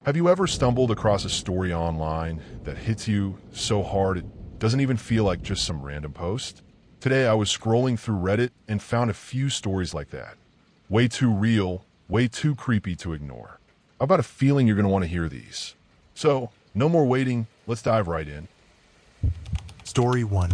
Have you ever stumbled across a story online that hits you so hard it doesn't even feel like just some random post? Today I was scrolling through Reddit and found a few stories like that. Way too real, way too creepy to ignore. I've got a feeling you're going to want to hear these. So, no more waiting, let's dive right in. Story 1.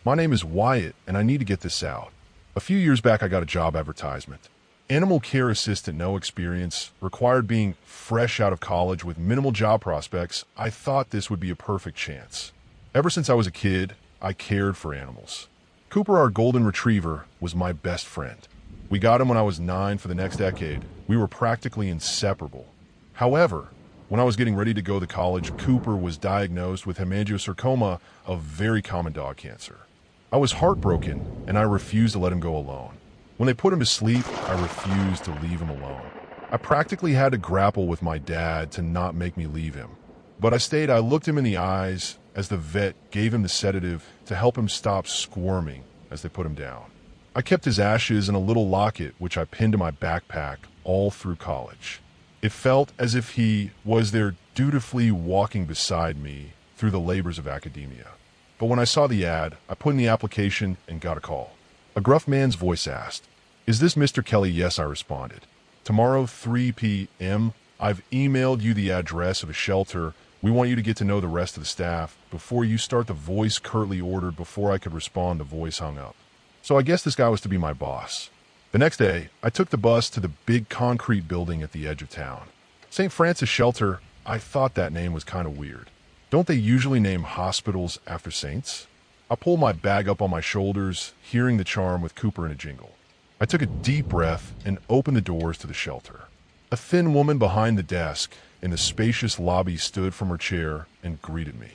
My name is Wyatt, and I need to get this out. A few years back I got a job advertisement. Animal care assistant, no experience, required being fresh out of college with minimal job prospects. I thought this would be a perfect chance. Ever since I was a kid, I cared for animals. Cooper, our golden retriever, was my best friend. We got him when I was 9 for the next decade. We were practically inseparable. However, when I was getting ready to go to college, Cooper was diagnosed with hemangiosarcoma, a very common dog cancer. I was heartbroken, and I refused to let him go alone. When they put him to sleep, I refused to leave him alone. I practically had to grapple with my dad to not make me leave him. But I stayed. I looked him in the eyes as the vet gave him the sedative to help him stop squirming as they put him down. I kept his ashes in a little locket which I pinned to my backpack all through college. It felt as if he was there dutifully walking beside me through the labors of academia. But when I saw the ad, I put in the application and got a call. A gruff man's voice asked, "Is this Mr. Kelly?" "Yes," I responded. "Tomorrow, 3 p.m., I've emailed you the address of a shelter. We want you to get to know the rest of the staff before you start." The voice curtly ordered. Before I could respond, the voice hung up. So I guess this guy was to be my boss. The next day, I took the bus to the big concrete building at the edge of town. St. Francis Shelter. I thought that name was kind of weird. Don't they usually name hospitals after saints? I pulled my bag up on my shoulders, hearing the charm with Cooper in a jingle. I took a deep breath and opened the doors to the shelter. A thin woman behind the desk in the spacious lobby stood from her chair and greeted me.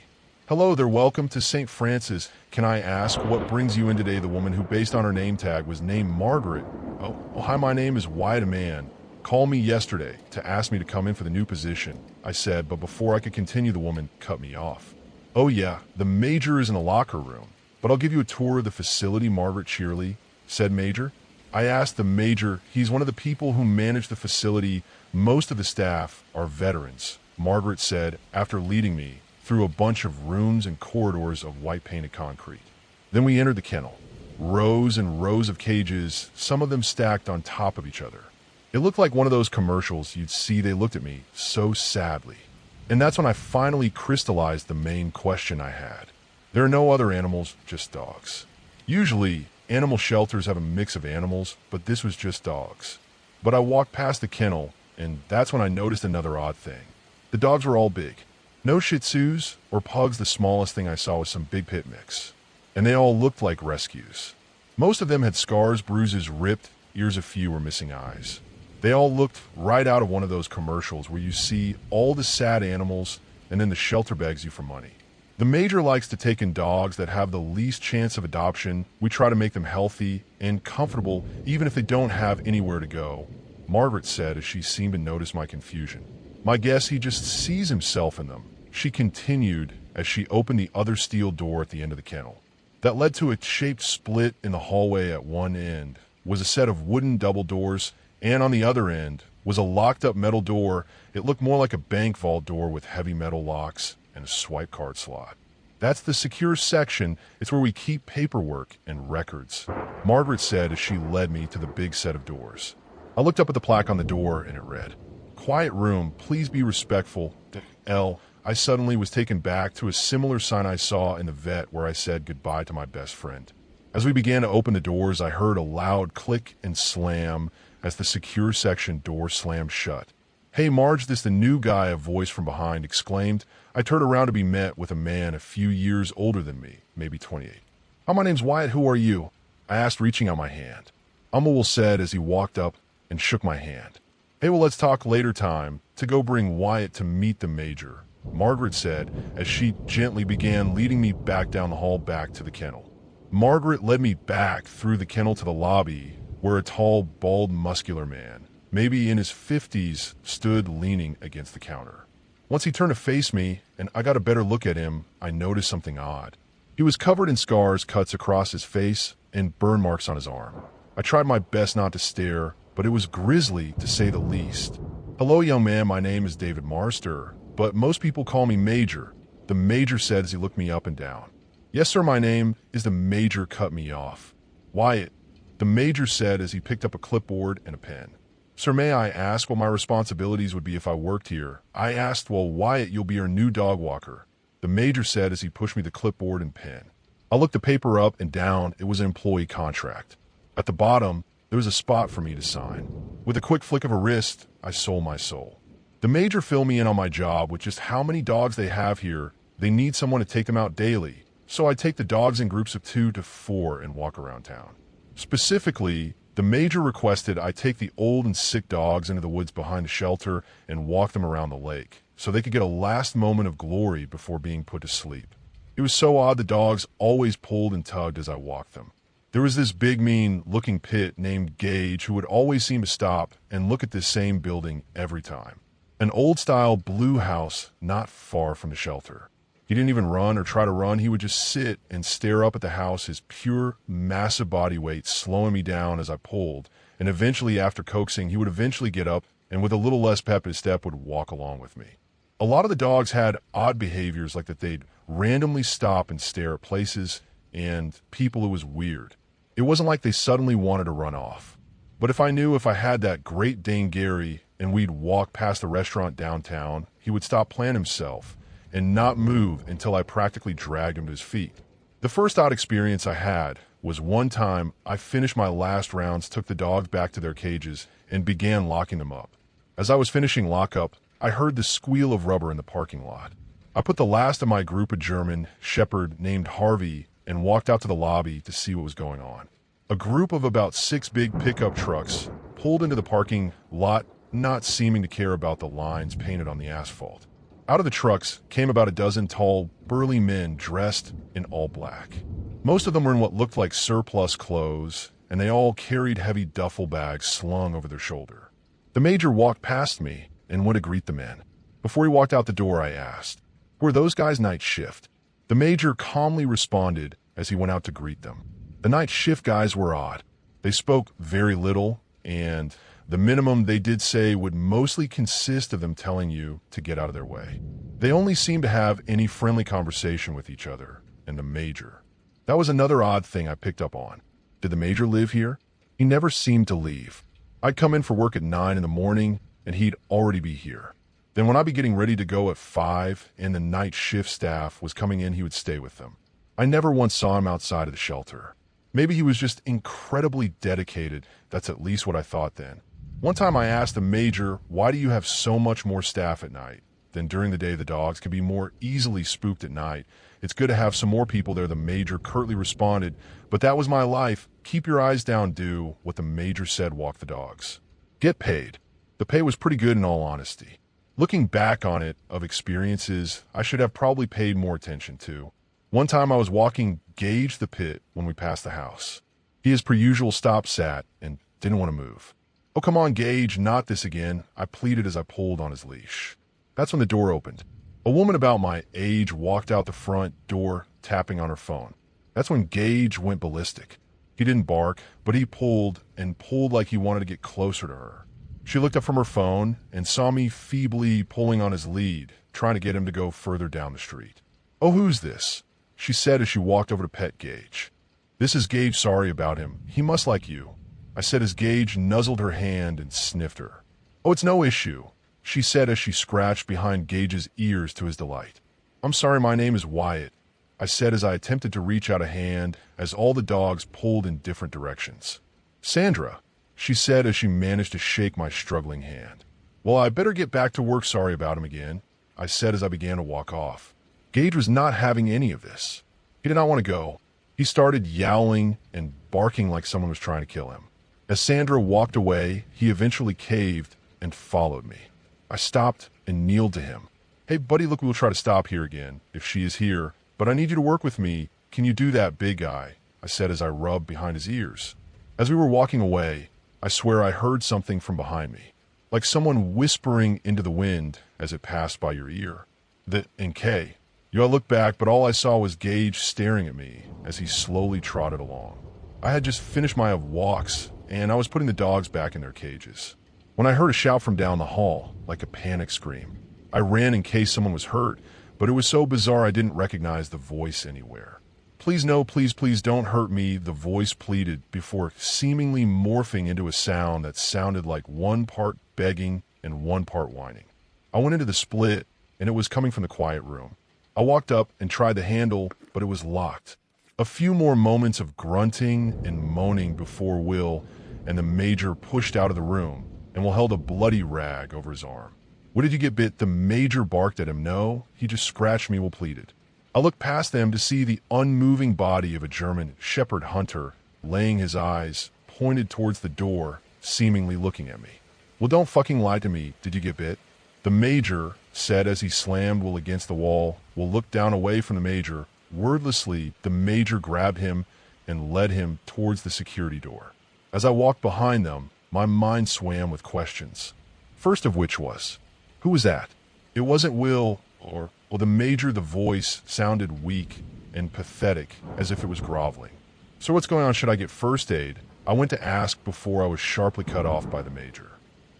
"Hello there, welcome to St. Francis. Can I ask what brings you in today?" The woman, who based on her name tag was named Margaret. Oh, hi, my name is Wyatt. A man called me yesterday to ask me to come in for the new position," I said, but before I could continue, the woman cut me off. "Oh yeah, the Major is in the locker room, but I'll give you a tour of the facility," Margaret cheerily said. "Major?" I asked the Major. "He's one of the people who manage the facility. Most of the staff are veterans," Margaret said after leading me through a bunch of rooms and corridors of white painted concrete. Then we entered the kennel. Rows and rows of cages, some of them stacked on top of each other. It looked like one of those commercials you'd see. They looked at me so sadly. And that's when I finally crystallized the main question I had. There are no other animals, just dogs. Usually, animal shelters have a mix of animals, but this was just dogs. But I walked past the kennel, and that's when I noticed another odd thing. The dogs were all big. No Shih Tzus or pugs. The smallest thing I saw was some big pit mix. And they all looked like rescues. Most of them had scars, bruises, ripped ears. A few were missing eyes. They all looked right out of one of those commercials where you see all the sad animals and then the shelter begs you for money. The Major likes to take in dogs that have the least chance of adoption. We try to make them healthy and comfortable even if they don't have anywhere to go, Margaret said as she seemed to notice my confusion. "My guess, he just sees himself in them," she continued as she opened the other steel door at the end of the kennel. That led to a shaped split in the hallway. At one end was a set of wooden double doors, and on the other end was a locked-up metal door. It looked more like a bank vault door with heavy metal locks and a swipe card slot. "That's the secure section. It's where we keep paperwork and records," Margaret said as she led me to the big set of doors. I looked up at the plaque on the door, and it read, "Quiet room, please be respectful. L." I suddenly was taken back to a similar sign I saw in the vet where I said goodbye to my best friend. As we began to open the doors, I heard a loud click and slam as the secure section door slammed shut. "Hey, Marge, this the new guy," a voice from behind exclaimed. I turned around to be met with a man a few years older than me, maybe 28. "Hi, my name's Wyatt. Who are you?" I asked, reaching out my hand. Will said as he walked up and shook my hand. "Hey, well, let's talk later. Time to go bring Wyatt to meet the Major," Margaret said as she gently began leading me back down the hall back to the kennel. Margaret led me back through the kennel to the lobby where a tall, bald, muscular man, maybe in his 50s, stood leaning against the counter. Once he turned to face me and I got a better look at him, I noticed something odd. He was covered in scars, cuts across his face, and burn marks on his arm. I tried my best not to stare, but it was grisly to say the least. Hello, young man, my name is David Marster, but most people call me Major. The Major said as he looked me up and down. Yes, sir, my name is the Major cut me off. Wyatt, the Major said as he picked up a clipboard and a pen. Sir, may I ask what my responsibilities would be if I worked here? I asked, well, Wyatt, you'll be our new dog walker. The Major said as he pushed me the clipboard and pen. I looked the paper up and down. It was an employee contract. At the bottom, there was a spot for me to sign. With a quick flick of a wrist, I sold my soul. The Major filled me in on my job with just how many dogs they have here. They need someone to take them out daily, so I take the dogs in groups of 2 to 4 and walk around town. Specifically, the Major requested I take the old and sick dogs into the woods behind the shelter and walk them around the lake, so they could get a last moment of glory before being put to sleep. It was so odd the dogs always pulled and tugged as I walked them. There was this big, mean-looking pit named Gage who would always seem to stop and look at this same building every time. An old-style blue house not far from the shelter. He didn't even run or try to run. He would just sit and stare up at the house, his pure, massive body weight slowing me down as I pulled, and eventually, after coaxing, he would eventually get up and with a little less pep in his step would walk along with me. A lot of the dogs had odd behaviors like that they'd randomly stop and stare at places and people. It was weird. It wasn't like they suddenly wanted to run off. But if I knew if I had that Great Dane Gary and we'd walk past the restaurant downtown, he would stop playing himself and not move until I practically dragged him to his feet. The first odd experience I had was one time I finished my last rounds, took the dogs back to their cages, and began locking them up. As I was finishing lockup, I heard the squeal of rubber in the parking lot. I put the last of my group of German shepherd named Harvey and walked out to the lobby to see what was going on. A group of about 6 big pickup trucks pulled into the parking lot, not seeming to care about the lines painted on the asphalt. Out of the trucks came about a dozen tall, burly men dressed in all black. Most of them were in what looked like surplus clothes, and they all carried heavy duffel bags slung over their shoulder. The Major walked past me and went to greet the men. Before he walked out the door, I asked, "Were those guys night shift?" The Major calmly responded as he went out to greet them. The night shift guys were odd. They spoke very little, and the minimum they did say would mostly consist of them telling you to get out of their way. They only seemed to have any friendly conversation with each other and the Major. That was another odd thing I picked up on. Did the Major live here? He never seemed to leave. I'd come in for work at 9 in the morning, and he'd already be here. Then when I'd be getting ready to go at 5 and the night shift staff was coming in, he would stay with them. I never once saw him outside of the shelter. Maybe he was just incredibly dedicated. That's at least what I thought then. One time I asked the Major, why do you have so much more staff at night? Then during the day the dogs can be more easily spooked at night. It's good to have some more people there, the Major curtly responded. But that was my life. Keep your eyes down, do what the Major said, walk the dogs. Get paid. The pay was pretty good in all honesty. Looking back on it, of experiences, I should have probably paid more attention to. One time I was walking Gage the pit when we passed the house. He as per usual stopped, sat, and didn't want to move. "Oh, come on, Gage, not this again," I pleaded as I pulled on his leash. That's when the door opened. A woman about my age walked out the front door, tapping on her phone. That's when Gage went ballistic. He didn't bark, but he pulled and pulled like he wanted to get closer to her. She looked up from her phone and saw me feebly pulling on his lead, trying to get him to go further down the street. "Oh, who's this?" she said as she walked over to pet Gage. "This is Gage, sorry about him. He must like you," I said as Gage nuzzled her hand and sniffed her. "Oh, it's no issue," she said as she scratched behind Gage's ears to his delight. "I'm sorry, my name is Wyatt," I said as I attempted to reach out a hand as all the dogs pulled in different directions. "Sandra," she said as she managed to shake my struggling hand. "Well, I better get back to work, sorry about him again," I said as I began to walk off. Gage was not having any of this. He did not want to go. He started yowling and barking like someone was trying to kill him. As Sandra walked away, he eventually caved and followed me. I stopped and kneeled to him. "Hey, buddy, look, we'll try to stop here again, if she is here, but I need you to work with me. Can you do that, big guy?" I said as I rubbed behind his ears. As we were walking away, I swear I heard something from behind me, like someone whispering into the wind as it passed by your ear. The N.K. I looked back, but all I saw was Gage staring at me as he slowly trotted along. I had just finished my walks, and I was putting the dogs back in their cages. when I heard a shout from down the hall, like a panic scream. I ran in case someone was hurt, but it was so bizarre I didn't recognize the voice anywhere. Please no, please don't hurt me, the voice pleaded before seemingly morphing into a sound that sounded like one part begging and one part whining. I went into the split, and it was coming from the quiet room. I walked up and tried the handle, but it was locked. A few more moments of grunting and moaning before Will and the major pushed out of the room, and Will held a bloody rag over his arm. What did you get bit? The major barked at him. No, he just scratched me, Will pleaded. I looked past them to see the unmoving body of a German shepherd hunter, laying his eyes pointed towards the door, seemingly looking at me. Well, don't fucking lie to me. Did you get bit? The major said as he slammed Will against the wall. Will looked down away from the major. Wordlessly, the major grabbed him and led him towards the security door. As I walked behind them, my mind swam with questions. First of which was, who was that? It wasn't Will or the major. The voice sounded weak and pathetic, as if it was groveling. So what's going on? Should I get first aid? I went to ask before I was sharply cut off by the major.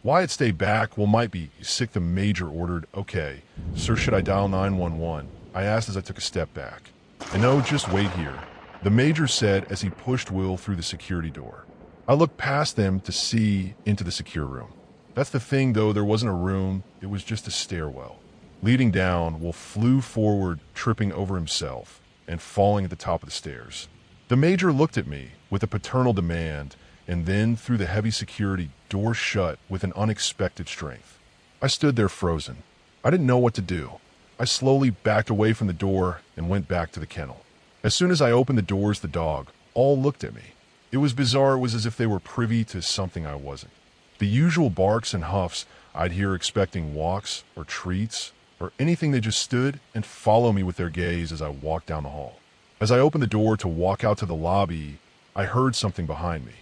Wyatt, stay back. Will might be sick, the major ordered. Okay. Sir, should I dial 911? I asked as I took a step back. And no, just wait here, the major said as he pushed Will through the security door. I looked past them to see into the secure room. That's the thing, though, there wasn't a room, it was just a stairwell. Leading down, Will flew forward, tripping over himself and falling at the top of the stairs. The major looked at me with a paternal demand, and then through the heavy security door shut with an unexpected strength. I stood there frozen. I didn't know what to do. I slowly backed away from the door and went back to the kennel. As soon as I opened the doors, the dog all looked at me. It was bizarre. It was as if they were privy to something I wasn't. The usual barks and huffs I'd hear, expecting walks or treats or anything. They just stood and followed me with their gaze as I walked down the hall. As I opened the door to walk out to the lobby, I heard something behind me.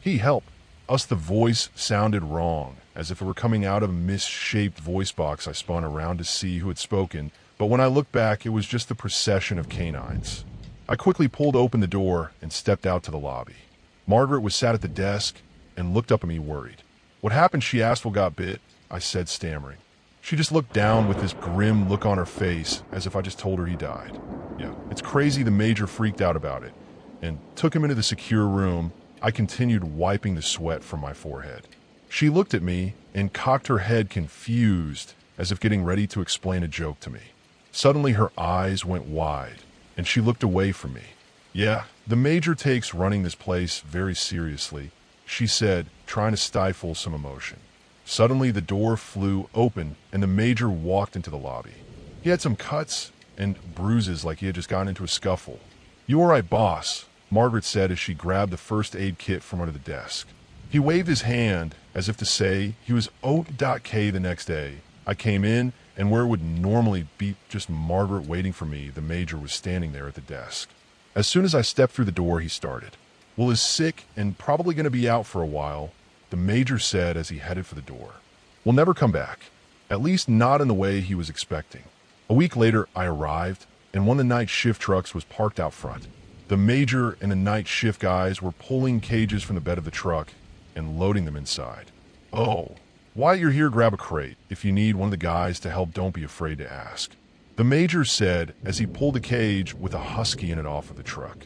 He, help us. The voice sounded wrong, as if it were coming out of a misshaped voice box. I spun around to see who had spoken, but when I looked back, it was just the procession of canines. I quickly pulled open the door and stepped out to the lobby. Margaret was sat at the desk and looked up at me worried. What happened? She asked. Will got bit, I said, stammering. She just looked down with this grim look on her face, as if I just told her he died. Yeah, it's crazy. The major freaked out about it and took him into the secure room. I continued wiping the sweat from my forehead. She looked at me and cocked her head confused, as if getting ready to explain a joke to me. Suddenly her eyes went wide and she looked away from me. Yeah, the major takes running this place very seriously, she said, trying to stifle some emotion. Suddenly the door flew open and the major walked into the lobby. He had some cuts and bruises, like he had just gotten into a scuffle. You all right, boss? Margaret said as she grabbed the first aid kit from under the desk. He waved his hand as if to say he was O.K. The next day, I came in, and where it would normally be just Margaret waiting for me, the major was standing there at the desk. As soon as I stepped through the door, he started. Will is sick and probably going to be out for a while, the major said as he headed for the door. We'll never come back, at least not in the way he was expecting. A week later, I arrived, and one of the night shift trucks was parked out front. The major and the night shift guys were pulling cages from the bed of the truck and loading them inside. Oh, while you're here, grab a crate. If you need one of the guys to help, don't be afraid to ask, the major said as he pulled a cage with a husky in it off of the truck.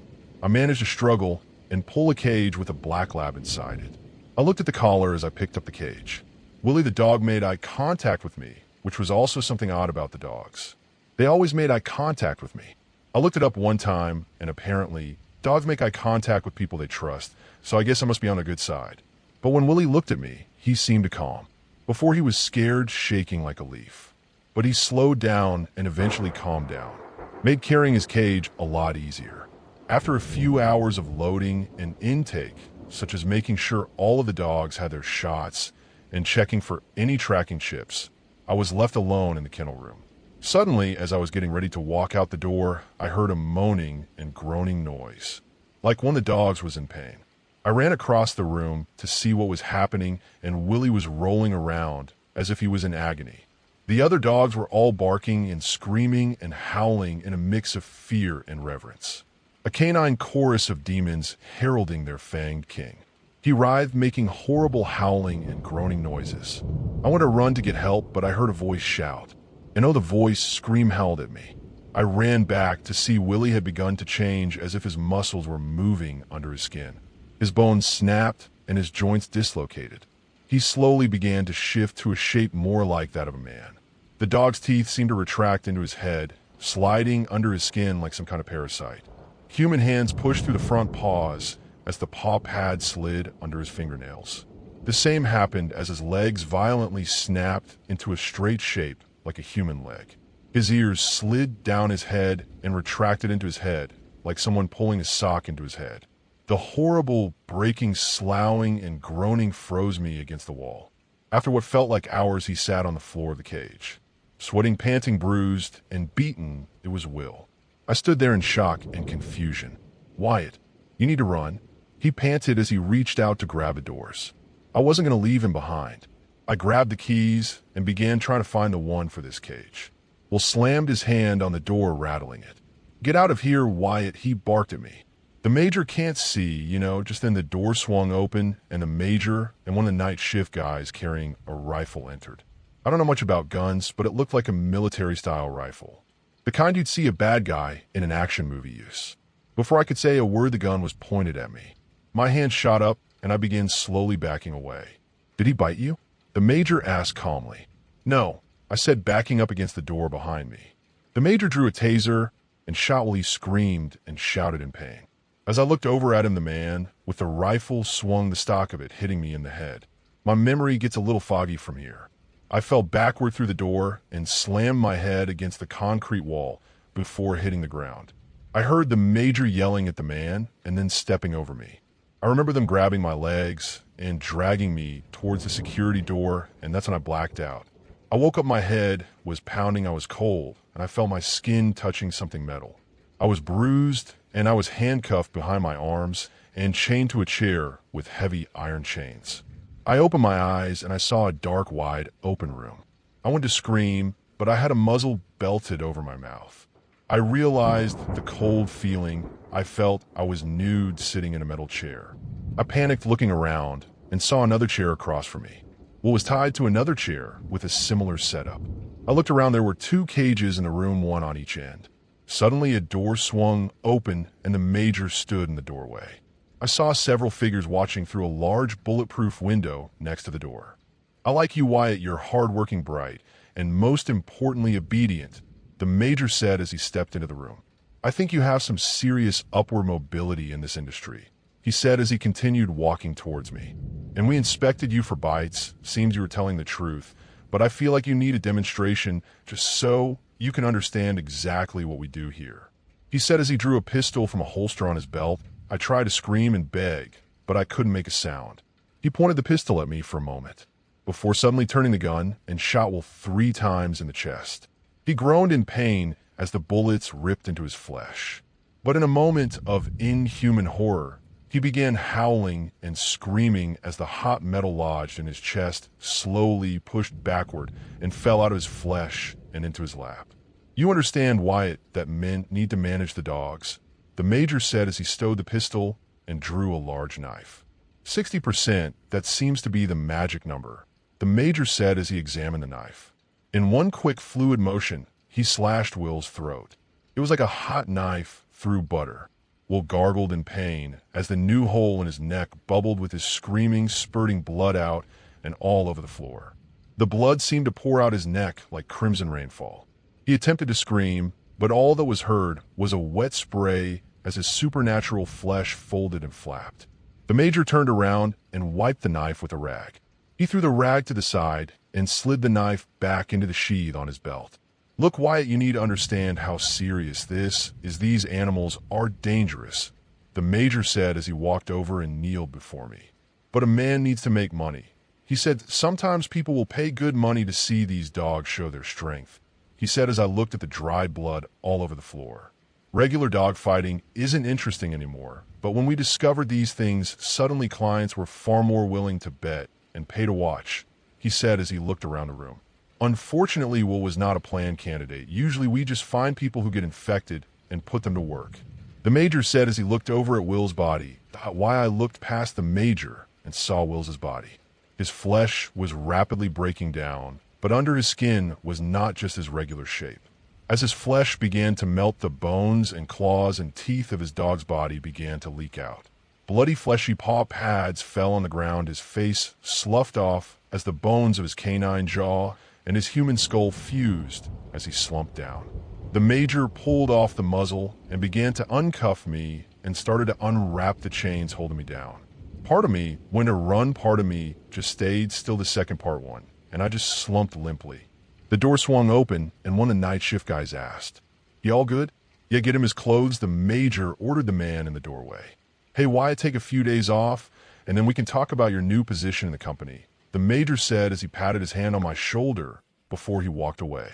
I managed to struggle and pull a cage with a black lab inside it. I looked at the collar as I picked up the cage. Willie the dog made eye contact with me, which was also something odd about the dogs. They always made eye contact with me. I looked it up one time, and apparently, dogs make eye contact with people they trust, so I guess I must be on their good side. But when Willie looked at me, he seemed calm. Before, he was scared, shaking like a leaf. But he slowed down and eventually calmed down. Made carrying his cage a lot easier. After a few hours of loading and intake, such as making sure all of the dogs had their shots and checking for any tracking chips, I was left alone in the kennel room. Suddenly, as I was getting ready to walk out the door, I heard a moaning and groaning noise, like one of the dogs was in pain. I ran across the room to see what was happening, and Willie was rolling around as if he was in agony. The other dogs were all barking and screaming and howling in a mix of fear and reverence. A canine chorus of demons heralding their fanged king. He writhed, making horrible howling and groaning noises. I went to run to get help, but I heard a voice shout. And oh, the voice scream-howled at me. I ran back to see Willie had begun to change as if his muscles were moving under his skin. His bones snapped and his joints dislocated. He slowly began to shift to a shape more like that of a man. The dog's teeth seemed to retract into his head, sliding under his skin like some kind of parasite. Human hands pushed through the front paws as the paw pad slid under his fingernails. The same happened as his legs violently snapped into a straight shape like a human leg. His ears slid down his head and retracted into his head like someone pulling a sock into his head. The horrible, breaking, sloughing, and groaning froze me against the wall. After what felt like hours, he sat on the floor of the cage. Sweating, panting, bruised, and beaten, it was Will. I stood there in shock and confusion. Wyatt, you need to run. He panted as he reached out to grab the doors. I wasn't going to leave him behind. I grabbed the keys and began trying to find the one for this cage. Will slammed his hand on the door, rattling it. Get out of here, Wyatt, he barked at me. The major can't see, just then the door swung open and the major and one of the night shift guys carrying a rifle entered. I don't know much about guns, but it looked like a military-style rifle. The kind you'd see a bad guy in an action movie use. Before I could say a word, the gun was pointed at me. My hand shot up and I began slowly backing away. Did he bite you? The major asked calmly. No, I said, backing up against the door behind me. The major drew a taser and shot while he screamed and shouted in pain. As I looked over at him, the man with the rifle swung the stock of it, hitting me in the head. My memory gets a little foggy from here. I fell backward through the door and slammed my head against the concrete wall before hitting the ground. I heard the major yelling at the man and then stepping over me. I remember them grabbing my legs and dragging me towards the security door, and that's when I blacked out. I woke up, my head was pounding, I was cold, and I felt my skin touching something metal. I was bruised, and I was handcuffed behind my arms and chained to a chair with heavy iron chains. I opened my eyes and I saw a dark, wide, open room. I went to scream, but I had a muzzle belted over my mouth. I realized the cold feeling I felt. I was nude, sitting in a metal chair. I panicked, looking around, and saw another chair across from me. Will was tied to another chair with a similar setup. I looked around. There were 2 cages in the room, one on each end. Suddenly, a door swung open and the major stood in the doorway. I saw several figures watching through a large bulletproof window next to the door. I like you, Wyatt. You're hardworking, bright, and most importantly, obedient, the major said as he stepped into the room. I think you have some serious upward mobility in this industry, he said as he continued walking towards me. And we inspected you for bites. Seems you were telling the truth, but I feel like you need a demonstration just so you can understand exactly what we do here, he said as he drew a pistol from a holster on his belt. I tried to scream and beg, but I couldn't make a sound. He pointed the pistol at me for a moment, before suddenly turning the gun and shot Will 3 times in the chest. He groaned in pain as the bullets ripped into his flesh. But in a moment of inhuman horror, he began howling and screaming as the hot metal lodged in his chest slowly pushed backward and fell out of his flesh and into his lap. You understand, Wyatt, that men need to manage the dogs, the major said as he stowed the pistol and drew a large knife. 60%, that seems to be the magic number, the major said as he examined the knife. In one quick fluid motion, he slashed Will's throat. It was like a hot knife through butter. Will gargled in pain as the new hole in his neck bubbled with his screaming, spurting blood out and all over the floor. The blood seemed to pour out his neck like crimson rainfall. He attempted to scream, but all that was heard was a wet spray as his supernatural flesh folded and flapped. The major turned around and wiped the knife with a rag. He threw the rag to the side and slid the knife back into the sheath on his belt. Look, Wyatt, you need to understand how serious this is. These animals are dangerous, the major said as he walked over and kneeled before me. But a man needs to make money. He said, sometimes people will pay good money to see these dogs show their strength, he said as I looked at the dried blood all over the floor. Regular dog fighting isn't interesting anymore, but when we discovered these things, suddenly clients were far more willing to bet and pay to watch, he said as he looked around the room. Unfortunately, Will was not a planned candidate. Usually we just find people who get infected and put them to work, the major said as he looked over at Will's body. Why I looked past the major and saw Will's body. His flesh was rapidly breaking down, but under his skin was not just his regular shape. As his flesh began to melt, the bones and claws and teeth of his dog's body began to leak out. Bloody, fleshy paw pads fell on the ground, his face sloughed off as the bones of his canine jaw and his human skull fused as he slumped down. The major pulled off the muzzle and began to uncuff me and started to unwrap the chains holding me down. Part of me went to run, part of me just stayed still the second part won, and I just slumped limply. The door swung open, and one of the night shift guys asked, "You all good?" "Yeah, get him his clothes," the major ordered the man in the doorway. "Hey, Wyatt, take a few days off, and then we can talk about your new position in the company," the major said as he patted his hand on my shoulder before he walked away.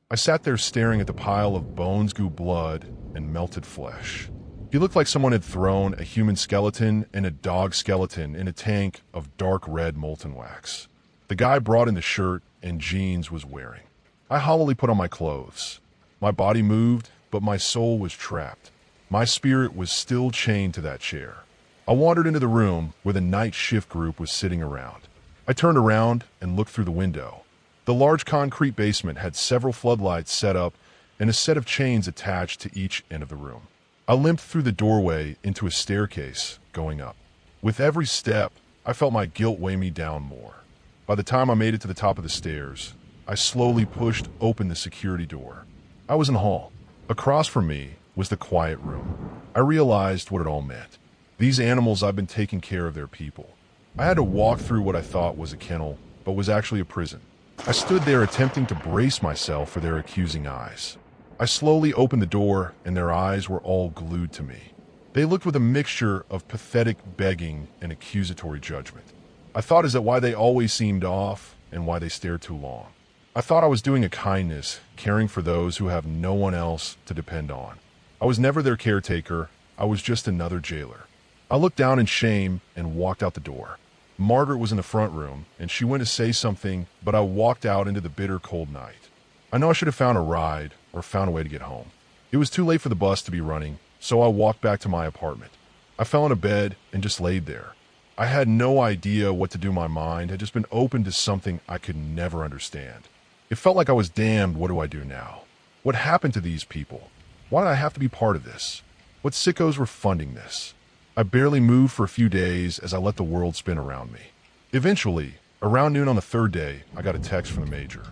I sat there staring at the pile of bones, goo, blood, and melted flesh. He looked like someone had thrown a human skeleton and a dog skeleton in a tank of dark red molten wax. The guy brought in the shirt and jeans was wearing. I hollowly put on my clothes. My body moved, but my soul was trapped. My spirit was still chained to that chair. I wandered into the room where the night shift group was sitting around. I turned around and looked through the window. The large concrete basement had several floodlights set up and a set of chains attached to each end of the room. I limped through the doorway into a staircase going up. With every step, I felt my guilt weigh me down more. By the time I made it to the top of the stairs, I slowly pushed open the security door. I was in the hall. Across from me was the quiet room. I realized what it all meant. These animals, I've been taking care of their people. I had to walk through what I thought was a kennel, but was actually a prison. I stood there attempting to brace myself for their accusing eyes. I slowly opened the door, and their eyes were all glued to me. They looked with a mixture of pathetic begging and accusatory judgment. I thought, is that why they always seemed off and why they stared too long? I thought I was doing a kindness, caring for those who have no one else to depend on. I was never their caretaker. I was just another jailer. I looked down in shame and walked out the door. Margaret was in the front room, and she went to say something, but I walked out into the bitter cold night. I know I should have found a ride or found a way to get home. It was too late for the bus to be running, so I walked back to my apartment. I fell into bed and just laid there. I had no idea what to do. My mind had just been opened to something I could never understand. It felt like I was damned. What do I do now? What happened to these people? Why did I have to be part of this? What sickos were funding this? I barely moved for a few days as I let the world spin around me. Eventually, around noon on the third day, I got a text from the major.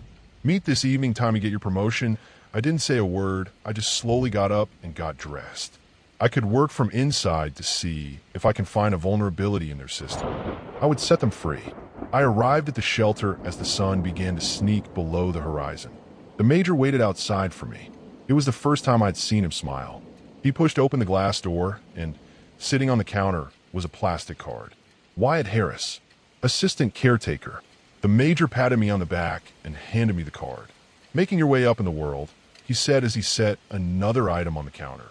"Meet this evening, time to get your promotion." I didn't say a word. I just slowly got up and got dressed. I could work from inside to see if I can find a vulnerability in their system. I would set them free. I arrived at the shelter as the sun began to sneak below the horizon. The major waited outside for me. It was the first time I'd seen him smile. He pushed open the glass door, and sitting on the counter was a plastic card. "Wyatt Harris, assistant caretaker." The major patted me on the back and handed me the card. "Making your way up in the world," he said as he set another item on the counter.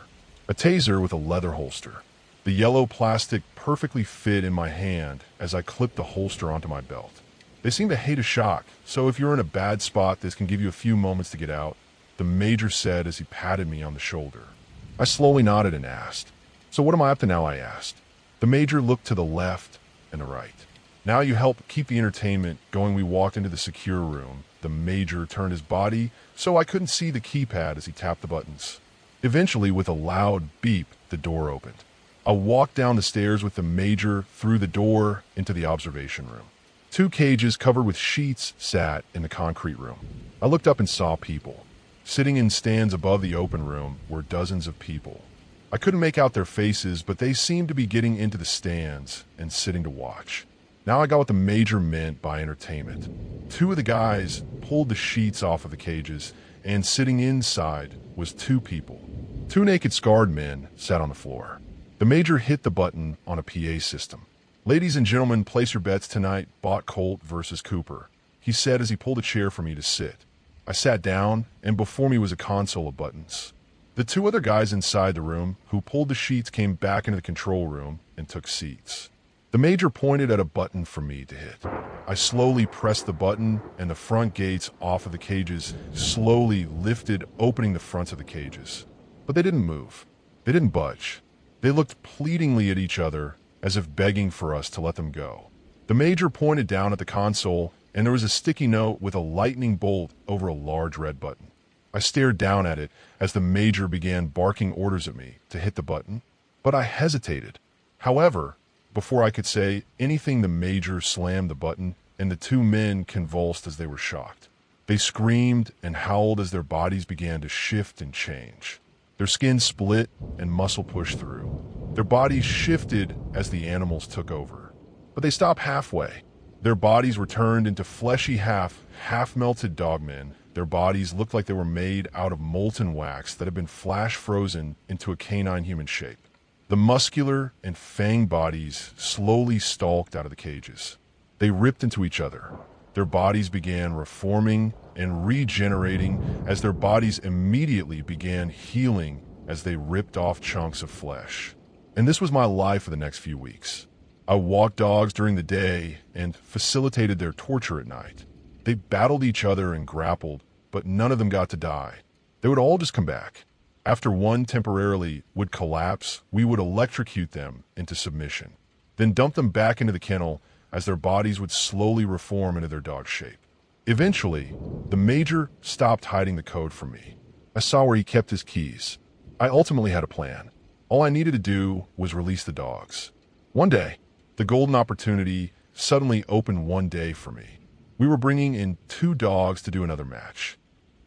A taser with a leather holster. The yellow plastic perfectly fit in my hand as I clipped the holster onto my belt. They seem to hate a shock, so if you're in a bad spot, this can give you a few moments to get out, the major said as he patted me on the shoulder. I slowly nodded and asked, "So what am I up to now?" I asked. The major looked to the left and the right. "Now you help keep the entertainment going." We walked into the secure room. The major turned his body so I couldn't see the keypad as he tapped the buttons. Eventually, with a loud beep, the door opened. I walked down the stairs with the major through the door into the observation room. 2 cages covered with sheets sat in the concrete room. I looked up and saw people. Sitting in stands above the open room were dozens of people. I couldn't make out their faces, but they seemed to be getting into the stands and sitting to watch. Now I got what the major meant by entertainment. 2 of the guys pulled the sheets off of the cages, and sitting inside was 2 people. 2 naked, scarred men sat on the floor. The major hit the button on a PA system. "Ladies and gentlemen, place your bets tonight. Bought Colt versus Cooper," he said as he pulled a chair for me to sit. I sat down, and before me was a console of buttons. The 2 other guys inside the room who pulled the sheets came back into the control room and took seats. The major pointed at a button for me to hit. I slowly pressed the button, and the front gates off of the cages slowly lifted, opening the fronts of the cages. But they didn't move. They didn't budge. They looked pleadingly at each other, as if begging for us to let them go. The major pointed down at the console, and there was a sticky note with a lightning bolt over a large red button. I stared down at it as the major began barking orders at me to hit the button, but I hesitated. However, before I could say anything, the major slammed the button, and the two men convulsed as they were shocked. They screamed and howled as their bodies began to shift and change. Their skin split and muscle pushed through. Their bodies shifted as the animals took over. But they stopped halfway. Their bodies were turned into fleshy half-melted dogmen. Their bodies looked like they were made out of molten wax that had been flash frozen into a canine human shape. The muscular and fanged bodies slowly stalked out of the cages. They ripped into each other. Their bodies began reforming and regenerating as their bodies immediately began healing as they ripped off chunks of flesh. And this was my life for the next few weeks. I walked dogs during the day and facilitated their torture at night. They battled each other and grappled, but none of them got to die. They would all just come back. After one temporarily would collapse, we would electrocute them into submission, then dump them back into the kennel as their bodies would slowly reform into their dog shape. Eventually, the major stopped hiding the code from me. I saw where he kept his keys. I ultimately had a plan. All I needed to do was release the dogs. One day, the golden opportunity suddenly opened one day for me. We were bringing in 2 dogs to do another match.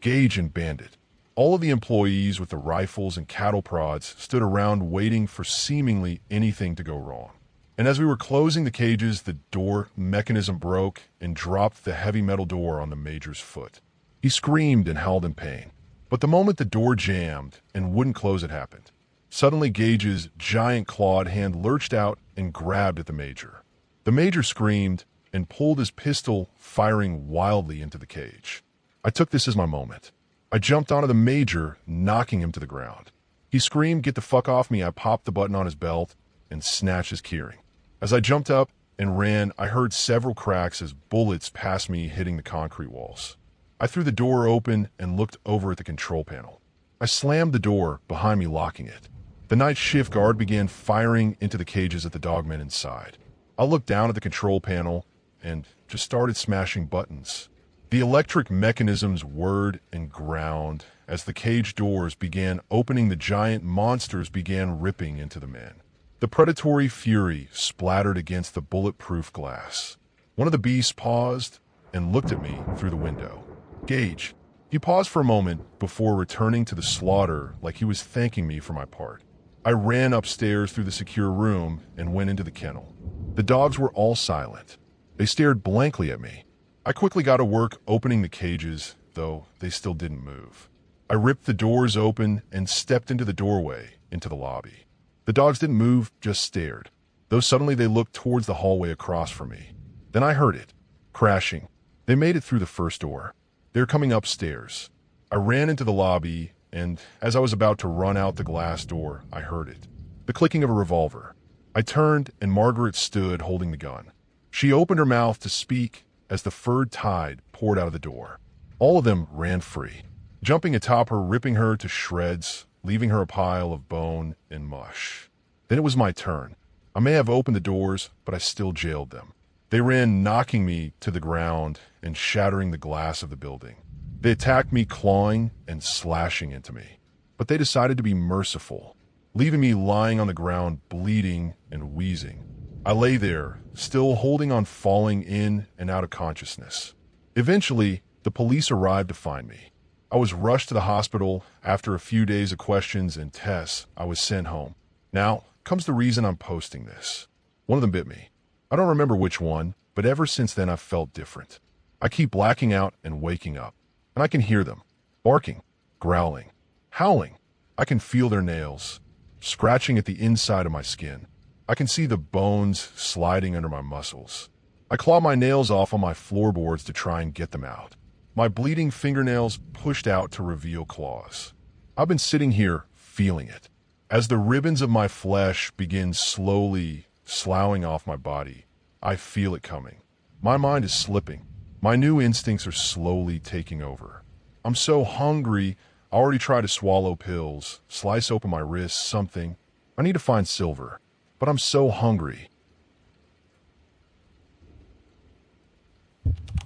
Gage and Bandit. All of the employees with the rifles and cattle prods stood around waiting for seemingly anything to go wrong. And as we were closing the cages, the door mechanism broke and dropped the heavy metal door on the major's foot. He screamed and howled in pain. But the moment the door jammed and wouldn't close, it happened. Suddenly, Gage's giant clawed hand lurched out and grabbed at the major. The major screamed and pulled his pistol, firing wildly into the cage. I took this as my moment. I jumped onto the major, knocking him to the ground. He screamed, "Get the fuck off me." I popped the button on his belt and snatched his keyring. As I jumped up and ran, I heard several cracks as bullets passed me, hitting the concrete walls. I threw the door open and looked over at the control panel. I slammed the door behind me, locking it. The night shift guard began firing into the cages at the dogmen inside. I looked down at the control panel and just started smashing buttons. The electric mechanisms whirred and ground as the cage doors began opening. The giant monsters began ripping into the men. The predatory fury splattered against the bulletproof glass. One of the beasts paused and looked at me through the window. Gage. He paused for a moment before returning to the slaughter like he was thanking me for my part. I ran upstairs through the secure room and went into the kennel. The dogs were all silent. They stared blankly at me. I quickly got to work opening the cages, though they still didn't move. I ripped the doors open and stepped into the doorway into the lobby. The dogs didn't move, just stared, though suddenly they looked towards the hallway across from me. Then I heard it, crashing. They made it through the first door. They were coming upstairs. I ran into the lobby, and as I was about to run out the glass door, I heard it. The clicking of a revolver. I turned, and Margaret stood holding the gun. She opened her mouth to speak as the furred tide poured out of the door. All of them ran free, jumping atop her, ripping her to shreds, leaving her a pile of bone and mush. Then it was my turn. I may have opened the doors, but I still jailed them. They ran, knocking me to the ground and shattering the glass of the building. They attacked me, clawing and slashing into me. But they decided to be merciful, leaving me lying on the ground, bleeding and wheezing. I lay there, still holding on, falling in and out of consciousness. Eventually, the police arrived to find me. I was rushed to the hospital. After a few days of questions and tests, I was sent home. Now comes the reason I'm posting this. One of them bit me. I don't remember which one, but ever since then I've felt different. I keep blacking out and waking up, and I can hear them, barking, growling, howling. I can feel their nails, scratching at the inside of my skin. I can see the bones sliding under my muscles. I claw my nails off on my floorboards to try and get them out. My bleeding fingernails pushed out to reveal claws. I've been sitting here feeling it. As the ribbons of my flesh begin slowly sloughing off my body, I feel it coming. My mind is slipping. My new instincts are slowly taking over. I'm so hungry, I already tried to swallow pills, slice open my wrists, something. I need to find Silver, but I'm so hungry.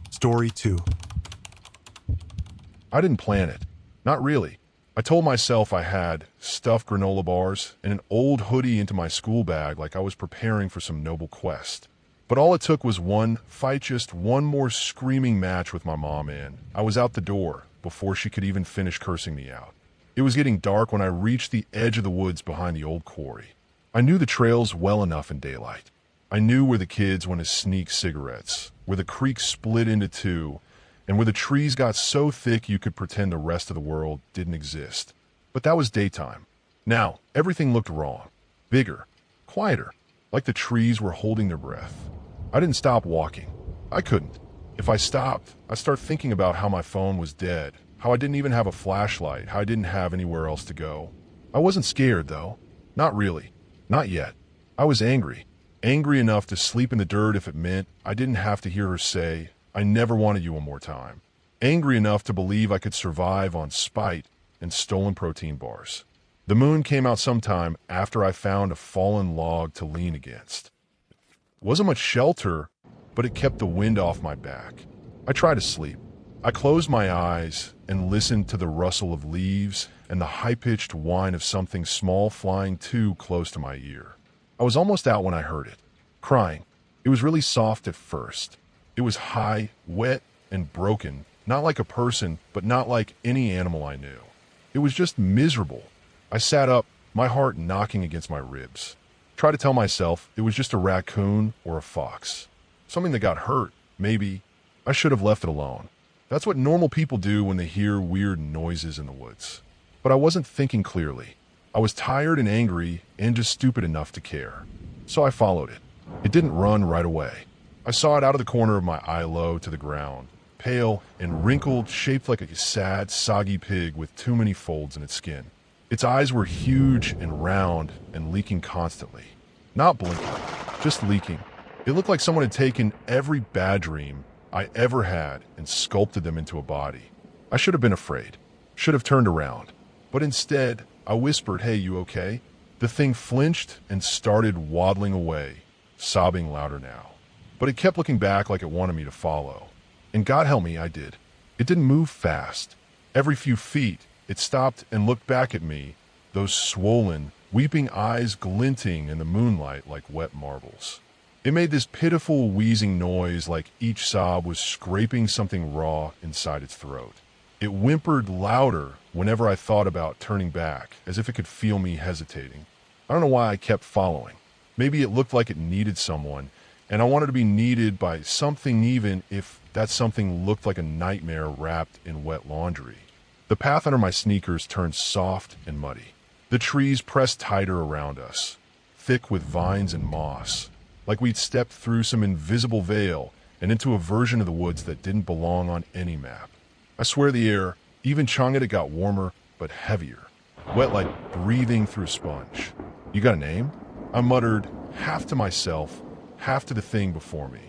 Story 2. I didn't plan it. Not really. I told myself I had stuffed granola bars and an old hoodie into my school bag like I was preparing for some noble quest. But all it took was just one more screaming match with my mom, and I was out the door before she could even finish cursing me out. It was getting dark when I reached the edge of the woods behind the old quarry. I knew the trails well enough in daylight. I knew where the kids went to sneak cigarettes, where the creek split into two, and where the trees got so thick you could pretend the rest of the world didn't exist. But that was daytime. Now, everything looked wrong. Bigger, quieter, like the trees were holding their breath. I didn't stop walking. I couldn't. If I stopped, I'd start thinking about how my phone was dead, how I didn't even have a flashlight, how I didn't have anywhere else to go. I wasn't scared, though. Not really. Not yet. I was angry. Angry enough to sleep in the dirt if it meant I didn't have to hear her say, "I never wanted you one more time." Angry enough to believe I could survive on spite and stolen protein bars. The moon came out sometime after I found a fallen log to lean against. It wasn't much shelter, but it kept the wind off my back. I tried to sleep. I closed my eyes and listened to the rustle of leaves and the high-pitched whine of something small flying too close to my ear. I was almost out when I heard it, crying. It was really soft at first. It was high, wet, and broken, not like a person, but not like any animal I knew. It was just miserable. I sat up, my heart knocking against my ribs. Tried to tell myself it was just a raccoon or a fox. Something that got hurt, maybe. I should have left it alone. That's what normal people do when they hear weird noises in the woods. But I wasn't thinking clearly. I was tired and angry and just stupid enough to care. So I followed it. It didn't run right away. I saw it out of the corner of my eye low to the ground, pale and wrinkled, shaped like a sad, soggy pig with too many folds in its skin. Its eyes were huge and round and leaking constantly. Not blinking, just leaking. It looked like someone had taken every bad dream I ever had and sculpted them into a body. I should have been afraid, should have turned around. But instead, I whispered, "Hey, you okay?" The thing flinched and started waddling away, sobbing louder now. But it kept looking back like it wanted me to follow. And God help me, I did. It didn't move fast. Every few feet, it stopped and looked back at me, those swollen, weeping eyes glinting in the moonlight like wet marbles. It made this pitiful wheezing noise like each sob was scraping something raw inside its throat. It whimpered louder whenever I thought about turning back, as if it could feel me hesitating. I don't know why I kept following. Maybe it looked like it needed someone, and I wanted to be needed by something even if that something looked like a nightmare wrapped in wet laundry. The path under my sneakers turned soft and muddy. The trees pressed tighter around us, thick with vines and moss, like we'd stepped through some invisible veil and into a version of the woods that didn't belong on any map. I swear the air, even Chang'e, got warmer but heavier, wet like breathing through a sponge. "You got a name?" I muttered, half to myself, half to the thing before me.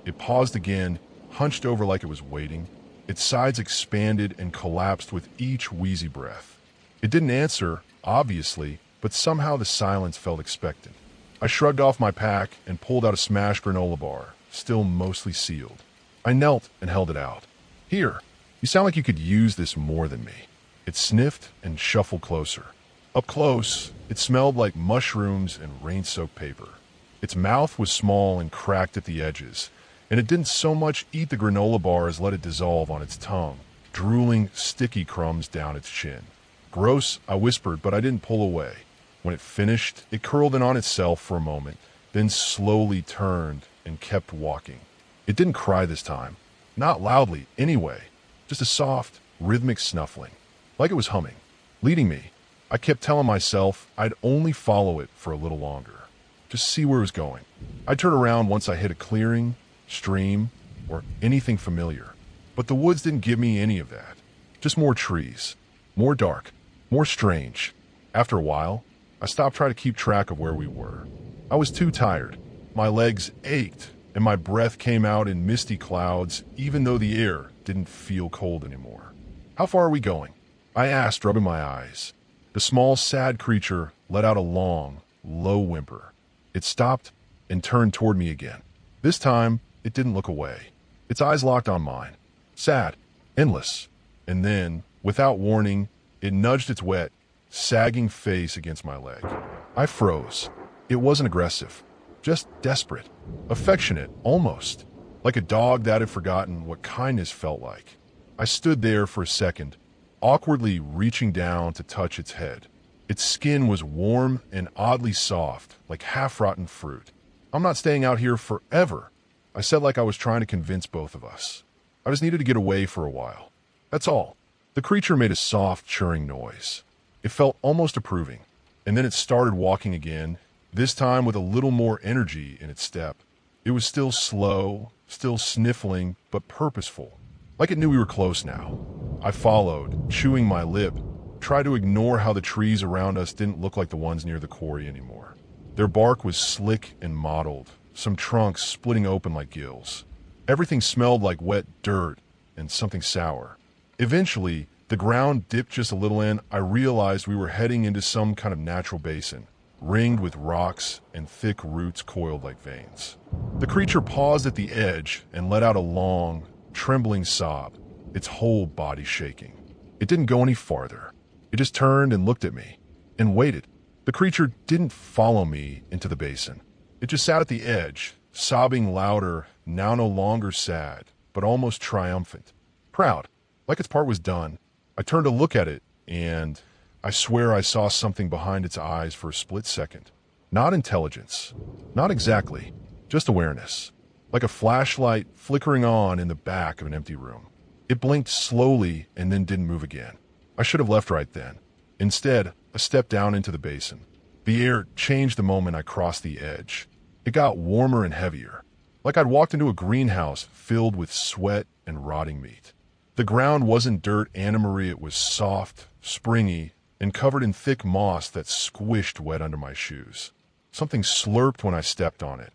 It paused again, hunched over like it was waiting. Its sides expanded and collapsed with each wheezy breath. It didn't answer, obviously, but somehow the silence felt expectant. I shrugged off my pack and pulled out a smashed granola bar, still mostly sealed. I knelt and held it out. "Here, you sound like you could use this more than me." It sniffed and shuffled closer. Up close, it smelled like mushrooms and rain-soaked paper. Its mouth was small and cracked at the edges, and it didn't so much eat the granola bar as let it dissolve on its tongue, drooling sticky crumbs down its chin. "Gross," I whispered, but I didn't pull away. When it finished, it curled in on itself for a moment, then slowly turned and kept walking. It didn't cry this time. Not loudly, anyway. Just a soft, rhythmic snuffling, like it was humming, leading me. I kept telling myself I'd only follow it for a little longer, just see where it was going. I'd turn around once I hit a clearing, stream, or anything familiar. But the woods didn't give me any of that. Just more trees, more dark, more strange. After a while, I stopped trying to keep track of where we were. I was too tired. My legs ached, and my breath came out in misty clouds, even though the air didn't feel cold anymore. "How far are we going?" I asked, rubbing my eyes. The small, sad creature let out a long, low whimper. It stopped and turned toward me again. This time, it didn't look away. Its eyes locked on mine. Sad. Endless. And then, without warning, it nudged its wet, sagging face against my leg. I froze. It wasn't aggressive. Just desperate. Affectionate, almost. Like a dog that had forgotten what kindness felt like. I stood there for a second, awkwardly reaching down to touch its head. Its skin was warm and oddly soft, like half-rotten fruit. I'm not staying out here forever, I said like I was trying to convince both of us. I just needed to get away for a while. That's all. The creature made a soft, churring noise. It felt almost approving, and then it started walking again, this time with a little more energy in its step. It was still slow, still sniffling, but purposeful, like it knew we were close now. I followed, chewing my lip, tried to ignore how the trees around us didn't look like the ones near the quarry anymore. Their bark was slick and mottled, some trunks splitting open like gills. Everything smelled like wet dirt and something sour. Eventually, the ground dipped just a little and I realized we were heading into some kind of natural basin, ringed with rocks and thick roots coiled like veins. The creature paused at the edge and let out a long, trembling sob, its whole body shaking. It didn't go any farther. It just turned and looked at me, and waited. The creature didn't follow me into the basin. It just sat at the edge, sobbing louder, now no longer sad, but almost triumphant. Proud, like its part was done. I turned to look at it, and I swear I saw something behind its eyes for a split second. Not intelligence. Not exactly. Just awareness. Like a flashlight flickering on in the back of an empty room. It blinked slowly and then didn't move again. I should have left right then. Instead, I stepped down into the basin. The air changed the moment I crossed the edge. It got warmer and heavier, like I'd walked into a greenhouse filled with sweat and rotting meat. The ground wasn't dirt, Anna Marie. It was soft, springy, and covered in thick moss that squished wet under my shoes. Something slurped when I stepped on it,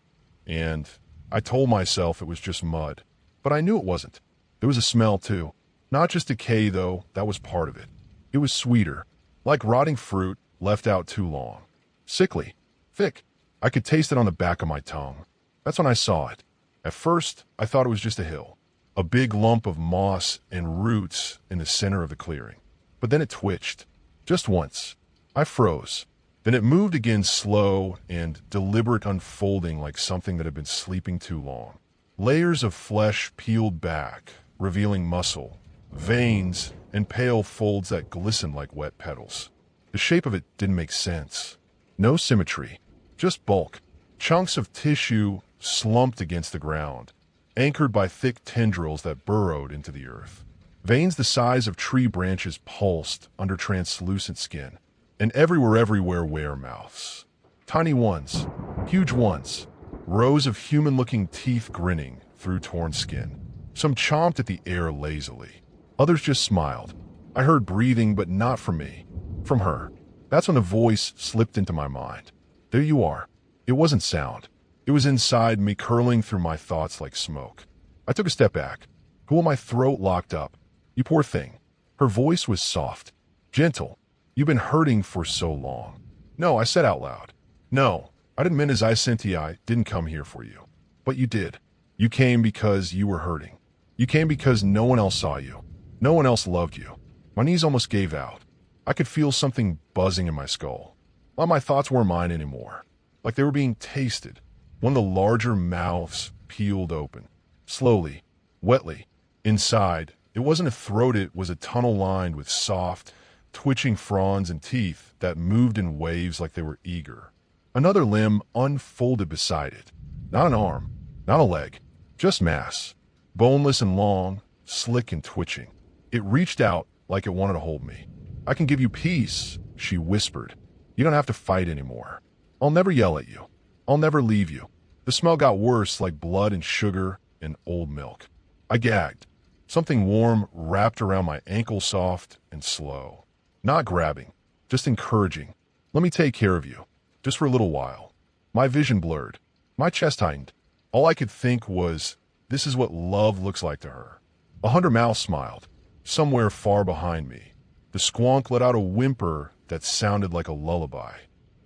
and I told myself it was just mud, but I knew it wasn't. There was a smell too. Not just decay, though, that was part of it. It was sweeter, like rotting fruit left out too long. Sickly, thick. I could taste it on the back of my tongue. That's when I saw it. At first, I thought it was just a hill, a big lump of moss and roots in the center of the clearing. But then it twitched, just once. I froze. Then it moved again, slow and deliberate, unfolding like something that had been sleeping too long. Layers of flesh peeled back, revealing muscle, veins, and pale folds that glistened like wet petals. The shape of it didn't make sense. No symmetry, just bulk. Chunks of tissue slumped against the ground, anchored by thick tendrils that burrowed into the earth. Veins the size of tree branches pulsed under translucent skin, and everywhere were mouths. Tiny ones, huge ones, rows of human-looking teeth grinning through torn skin. Some chomped at the air lazily. Others just smiled. I heard breathing, but not from me. From her. That's when a voice slipped into my mind. There you are. It wasn't sound. It was inside me, curling through my thoughts like smoke. I took a step back, cool, my throat locked up. You poor thing. Her voice was soft, gentle. You've been hurting for so long. No, I said out loud. No, I didn't mean as I, Cynthia, didn't come here for you. But you did. You came because you were hurting. You came because no one else saw you. No one else loved you. My knees almost gave out. I could feel something buzzing in my skull. All my thoughts weren't mine anymore. Like they were being tasted. One of the larger mouths peeled open. Slowly, wetly. Inside, it wasn't a throat, it was a tunnel lined with soft, twitching fronds and teeth that moved in waves like they were eager. Another limb unfolded beside it. Not an arm, not a leg, just mass. Boneless and long, slick and twitching. It reached out like it wanted to hold me. I can give you peace, she whispered. You don't have to fight anymore. I'll never yell at you. I'll never leave you. The smell got worse, like blood and sugar and old milk. I gagged. Something warm wrapped around my ankle, soft and slow. Not grabbing, just encouraging. Let me take care of you, just for a little while. My vision blurred. My chest tightened. All I could think was, this is what love looks like to her. 100 mouths smiled, somewhere far behind me. The squonk let out a whimper that sounded like a lullaby,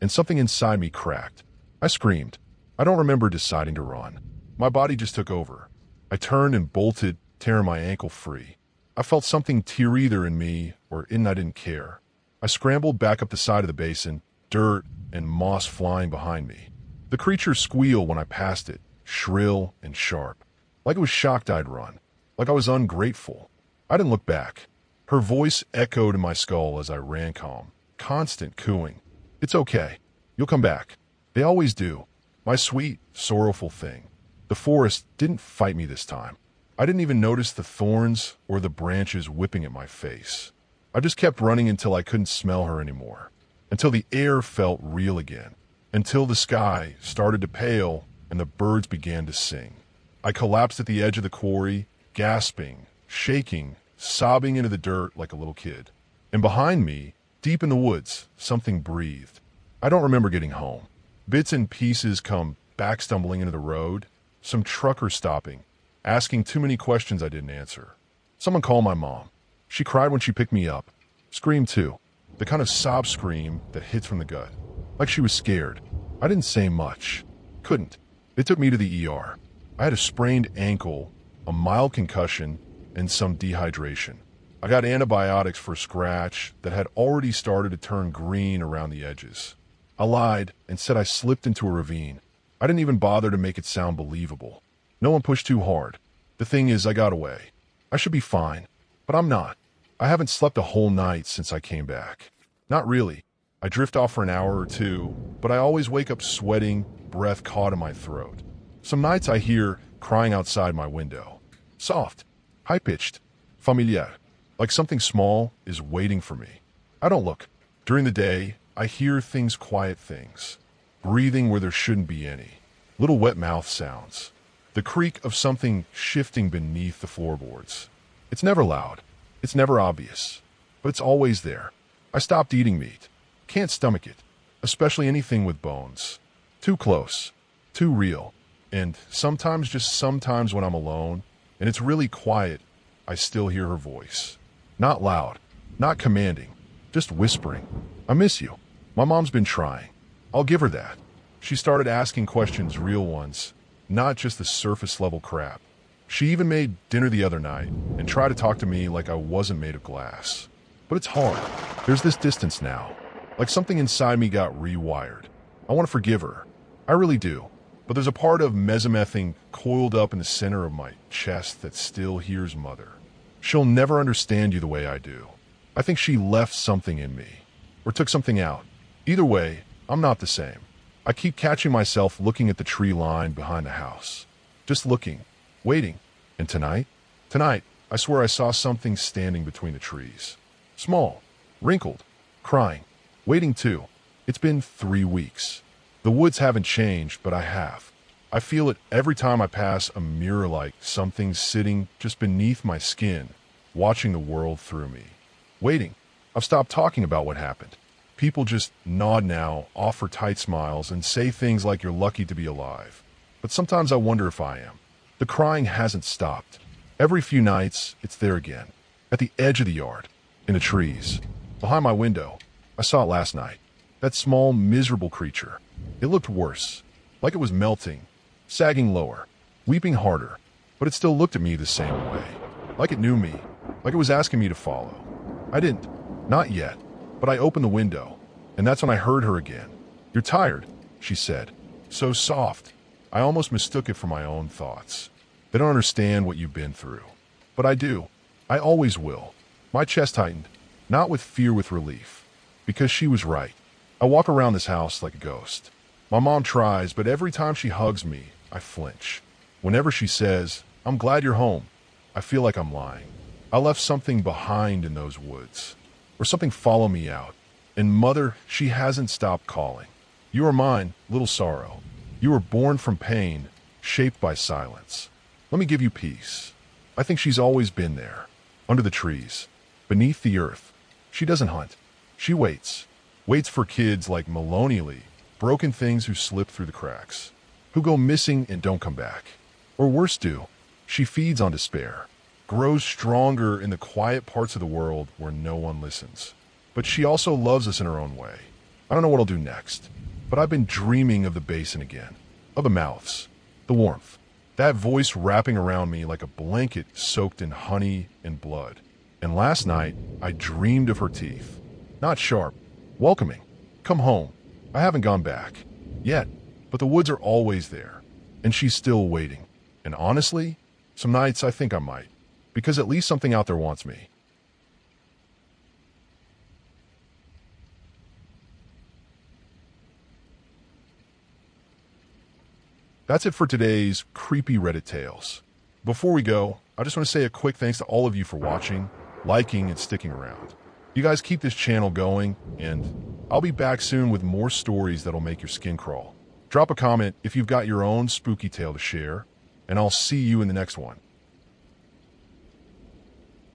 and something inside me cracked. I screamed. I don't remember deciding to run. My body just took over. I turned and bolted, tearing my ankle free. I felt something tear either in me or in I didn't care. I scrambled back up the side of the basin, dirt and moss flying behind me. The creature squealed when I passed it, shrill and sharp. Like it was shocked I'd run. Like I was ungrateful. I didn't look back. Her voice echoed in my skull as I ran calm. Constant cooing. It's okay. You'll come back. They always do. My sweet, sorrowful thing. The forest didn't fight me this time. I didn't even notice the thorns or the branches whipping at my face. I just kept running until I couldn't smell her anymore. Until the air felt real again. Until the sky started to pale and the birds began to sing. I collapsed at the edge of the quarry, gasping, shaking, sobbing into the dirt like a little kid. And behind me, deep in the woods, something breathed. I don't remember getting home. Bits and pieces come back stumbling into the road, some trucker stopping, asking too many questions I didn't answer. Someone called my mom. She cried when she picked me up. Screamed too. The kind of sob scream that hits from the gut. Like she was scared. I didn't say much. Couldn't. They took me to the ER. I had a sprained ankle, a mild concussion, and some dehydration. I got antibiotics for a scratch that had already started to turn green around the edges. I lied and said I slipped into a ravine. I didn't even bother to make it sound believable. No one pushed too hard. The thing is, I got away. I should be fine, but I'm not. I haven't slept a whole night since I came back. Not really. I drift off for an hour or two, but I always wake up sweating, breath caught in my throat. Some nights I hear crying outside my window. Soft, high-pitched, familiar, like something small is waiting for me. I don't look. During the day, I hear things, quiet things. Breathing where there shouldn't be any. Little wet mouth sounds. The creak of something shifting beneath the floorboards. It's never loud. It's never obvious. But it's always there. I stopped eating meat. Can't stomach it. Especially anything with bones. Too close. Too real. And sometimes, just sometimes when I'm alone, and it's really quiet, I still hear her voice. Not loud. Not commanding. Just whispering. I miss you. My mom's been trying. I'll give her that. She started asking questions, real ones. Not just the surface level crap. She even made dinner the other night and tried to talk to me like I wasn't made of glass. But it's hard. There's this distance now. Like something inside me got rewired. I want to forgive her. I really do. But there's a part of mesomething coiled up in the center of my chest that still hears mother. She'll never understand you the way I do. I think she left something in me. Or took something out. Either way, I'm not the same. I keep catching myself looking at the tree line behind the house. Just looking. Waiting. And tonight? Tonight, I swear I saw something standing between the trees. Small. Wrinkled. Crying. Waiting too. It's been 3 weeks. The woods haven't changed, but I have. I feel it every time I pass a mirror, like something sitting just beneath my skin, watching the world through me. Waiting. I've stopped talking about what happened. People just nod now, offer tight smiles, and say things like you're lucky to be alive. But sometimes I wonder if I am. The crying hasn't stopped. Every few nights, it's there again. At the edge of the yard. In the trees. Behind my window. I saw it last night. That small, miserable creature. It looked worse. Like it was melting. Sagging lower. Weeping harder. But it still looked at me the same way. Like it knew me. Like it was asking me to follow. I didn't. Not yet. But I opened the window, and that's when I heard her again. "You're tired," she said. So soft. I almost mistook it for my own thoughts. They don't understand what you've been through. But I do. I always will. My chest tightened, not with fear, with relief. Because she was right. I walk around this house like a ghost. My mom tries, but every time she hugs me, I flinch. Whenever she says, "I'm glad you're home," I feel like I'm lying. I left something behind in those woods. Or something follow me out. And mother, she hasn't stopped calling. You are mine, little sorrow. You were born from pain, shaped by silence. Let me give you peace. I think she's always been there. Under the trees. Beneath the earth. She doesn't hunt. She waits. Waits for kids like Maloney Lee, broken things who slip through the cracks. Who go missing and don't come back. Or worse do. She feeds on despair. Grows stronger in the quiet parts of the world where no one listens. But she also loves us in her own way. I don't know what I'll do next, but I've been dreaming of the basin again, of the mouths, the warmth, That voice wrapping around me like a blanket soaked in honey and blood. And last night, I dreamed of her teeth. Not sharp, welcoming. Come home. I haven't gone back. Yet. But the woods are always there. And she's still waiting. And honestly, some nights I think I might. Because at least something out there wants me. That's it for today's creepy Reddit tales. Before we go, I just want to say a quick thanks to all of you for watching, liking, and sticking around. You guys keep this channel going, and I'll be back soon with more stories that'll make your skin crawl. Drop a comment if you've got your own spooky tale to share, and I'll see you in the next one.